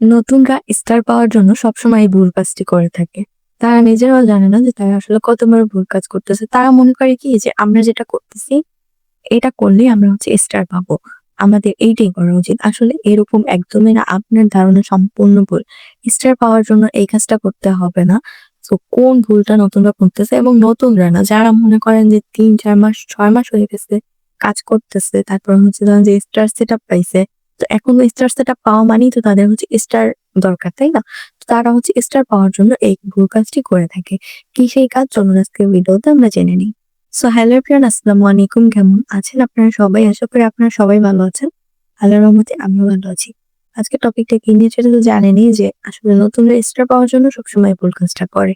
নতুনরা স্টার পাওয়ার জন্য সবসময় এই ভুল কাজটি করে থাকে। তারা নিজেরাও জানে না যে তারা আসলে কত বড় ভুল কাজ করতেছে। তারা মনে করে কি যে আমরা যেটা করতেছি এটা করলেই আমরা স্টার পাবো। আমাদের এইটাই করা উচিত। আসলে এরকম একদমই না। আপনার ধারণা সম্পূর্ণ ভুল। স্টার পাওয়ার জন্য এই কাজটা করতে হবে না। তো কোন ভুলটা নতুনরা করতেছে এবং নতুনরা না যারা মনে করেন যে ৩-৪ মাস ৬ মাস হয়ে গেছে কাজ করতেছে। তারপর ধরেন যে স্টার সেটআপ পাইছে। তো এখন স্টার সেটআপ পাওয়া মানেই তো তাদের স্টার দরকার, তাই না? তো তারা স্টার পাওয়ার জন্য এই ভুল কাজটি করে থাকে। কি সেই কাজ? চলুন আজকের ভিডিওতে আমরা জেনে নিই। সো হ্যালো এভরিওয়ান, আসসালামু আলাইকুম। কেমন আছেন আপনারা সবাই? আশা করি আপনারা সবাই ভালো আছেন। আল্লাহর রহমতে আমিও ভালো আছি। আজকের টপিকটা কি নিয়ে সেটা তো জানেনই যে আসলে নতুনরা স্টার পাওয়ার জন্য সবসময় ভুল কাজটা করে।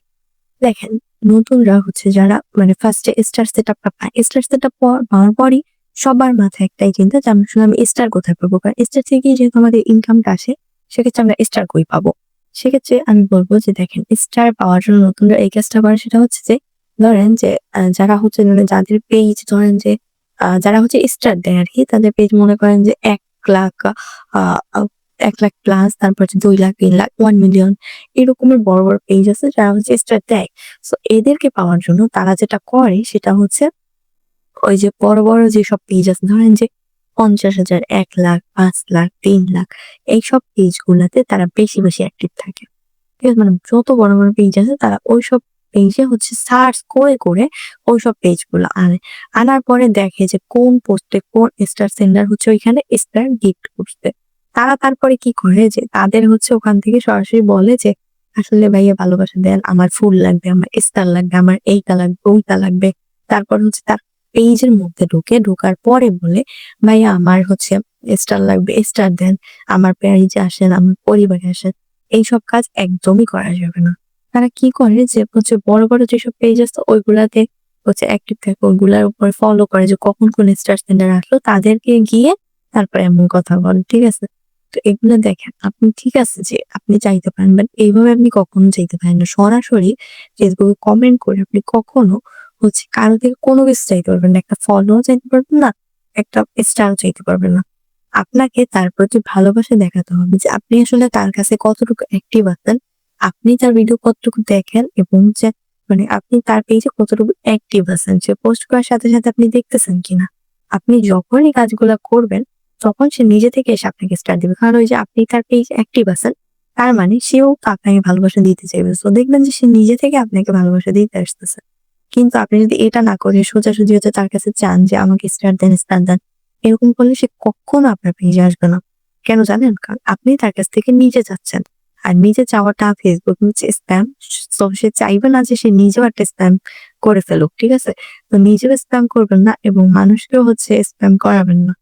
দেখেন, নতুনরা যারা ফার্স্টে স্টার সেটআপটা পায়। স্টার সেটআপ পাওয়ার পরই সবার মাথায় একটাই চিন্তা যে আমি স্টার কোথায় পাবো? কারণ স্টার থেকেই যেহেতু আমাদের ইনকামটা আসে, সেক্ষেত্রে আমরা স্টার কই পাবো? সেক্ষেত্রে আমি বলব যে দেখেন, স্টার পাওয়ার জন্য নতুনরা এই কাজটা করে সেটা হচ্ছে যে ধরেন যে যারা যাদের পেজ ধরেন যে যারা স্টার দেয় আরকি, তাদের পেজ মনে করেন যে ১,০০,০০০ আ আ ১,০০,০০০ প্লাস, তারপর ২,০০,০০০, ৩,০০,০০০, ১ মিলিয়ন এরকমের বড়, বড় পেজ আছে যারা স্টার দেয়। সো এদেরকে পাওয়ার জন্য তারা যেটা করে সেটা হচ্ছে ওই যে বড়, বড় যেসব পেজ আছে ধরেন যে ৫০,০০০, ১,০০,০০০, ৫,০০,০০০, ৩,০০,০০০ এইসব পেজ গুলাতে তারা বেশি, বেশি অ্যাক্টিভ থাকে। ঠিক আছে? যত বড়, বড় পেজ আছে তারা ওইসব পেজে সার্চ করে, করে ওইসব পেজ গুলো আনে। আনার পরে দেখে যে কোন পোস্টে কোন স্টার সেন্ডার ওইখানে স্টার গিফট করছে। তারা তারপরে কি করে যে তাদের ওখান থেকে সরাসরি বলে যে, "আসলে ভাইয়া ভালোবাসা দেন, আমার ফুল লাগবে, আমার স্টার লাগবে, আমার এইটা লাগবে, ওইটা লাগবে।" তারপর তার পেজের মধ্যে ঢোকার পরে বলে, "ভাইয়া আমার স্টার লাগবে, স্টার দেন। আমার পেজে আসেন, আমার পরিবারে আসেন।" এইসব কাজ একদমই করা যাবে না। তারা কি করে যে বড়, বড় যেসব পেজ আছে ওইগুলাতে অ্যাক্টিভ থাকে, ওইগুলার উপর ফলো করে যে কখন কোন স্টার সেন্ডার আসলো তাদেরকে গিয়ে তারপরে এমন কথা বলে। ঠিক আছে? তো এগুলো দেখেন, আপনি ঠিক আছে যে আপনি চাইতে পারেন, বাট এইভাবে আপনি কখনো চাইতে পারেন না। সরাসরি ফেসবুকে কমেন্ট করে আপনি কখনো কারো থেকে কোনো কিছু চাইতে পারবেন না। একটা ফলোও চাইতে পারবেন না, একটা স্টারও চাইতে পারবেন না। আপনাকে তার প্রতি ভালোবাসা দেখাতে হবে যে আপনি আসলে তার কাছে কতটুকু অ্যাক্টিভ আছেন, আপনি তার ভিডিও কতটুকু দেখেন এবং যে আপনি তার পেজে কতটুকু অ্যাক্টিভ আছেন। সে পোস্ট করার সাথে, সাথে আপনি দেখতেছেন কিনা। আপনি যখনই কাজগুলা করবেন তখন সে নিজে থেকে এসে আপনাকে স্টার দিবে। কারণ ওই যে আপনি তার পেজ অ্যাক্টিভ আছেন, তার মানে সেও তো আপনাকে ভালোবাসা দিতে চাইবে। সো দেখবেন যে সে নিজে থেকে আপনাকে ভালোবাসা দিতে আসতেছে। কিন্তু আপনি যদি এটা না করে সোজাসুজি তার কাছে চান যে আমাকে স্টার দেন, স্টার দেন। এরকম করলে সে কখনো আপনার পেজে আসবে না। কেন জানেন? কারণ আপনি তার কাছ থেকে নিজে চাচ্ছেন। আর নিজে চাওয়াটা ফেসবুক স্প্যাম। সো সে চাইবে না যে সে নিজেও একটা স্প্যাম করে ফেলুক। ঠিক আছে? তো নিজেও স্প্যাম করবেন না এবং মানুষকেও স্প্যাম করাবেন না।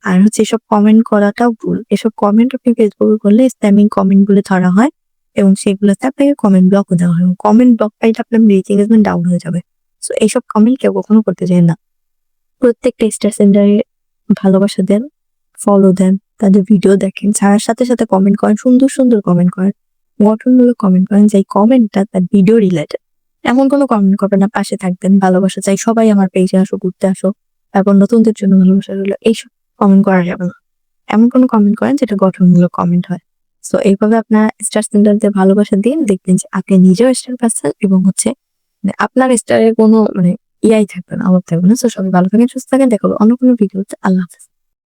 আর এসব কমেন্ট করাটাও ভুল। এসব কমেন্ট আপনি ফেসবুকে করলে স্প্যামিং কমেন্ট বলে ধরা হয় এবং সেগুলোতে আপনাকে কমেন্ট ব্লকও দেওয়া হয়। কমেন্ট ব্লক পাইলে আপনার রিচ এনগেজমেন্ট ডাউন হয়ে যাবে। সো এইসব কমেন্ট কেউ কখনো করতে চায় না। প্রত্যেকটা স্টার সেন্টারে ভালোবাসা দেন, ফলো দেন, তাদের ভিডিও দেখেন, ছাড়ার সাথে, সাথে কমেন্ট করেন, সুন্দর, সুন্দর কমেন্ট করেন, গঠনমূলক কমেন্ট করেন যে কমেন্টটা তার ভিডিও রিলেটেড। এমন কোনো কমেন্ট করবেন না, পাশে থাকবেন, ভালোবাসা চাই, সবাই আমার পেজে আসো, ঘুরতে আসো, তারপর নতুনদের জন্য ভালোবাসা রইলো। এইসব কমেন্ট করা যাবে না। এমন কোনো কমেন্ট করেন যেটা গঠনমূলক কমেন্ট হয়। সো এইভাবে আপনার স্টার সেন্টারদের ভালোবাসা দিন। দেখবেন যে আপনি নিজেও স্টার পাচ্ছেন এবং আপনার স্টারের কোনো ইয়াই থাকবে না, অভাব থাকবে না। সো সবাই ভালো থাকেন, সুস্থ থাকেন। দেখা হবে অন্য কোনো ভিডিওতে। আল্লাহ হাফেজ।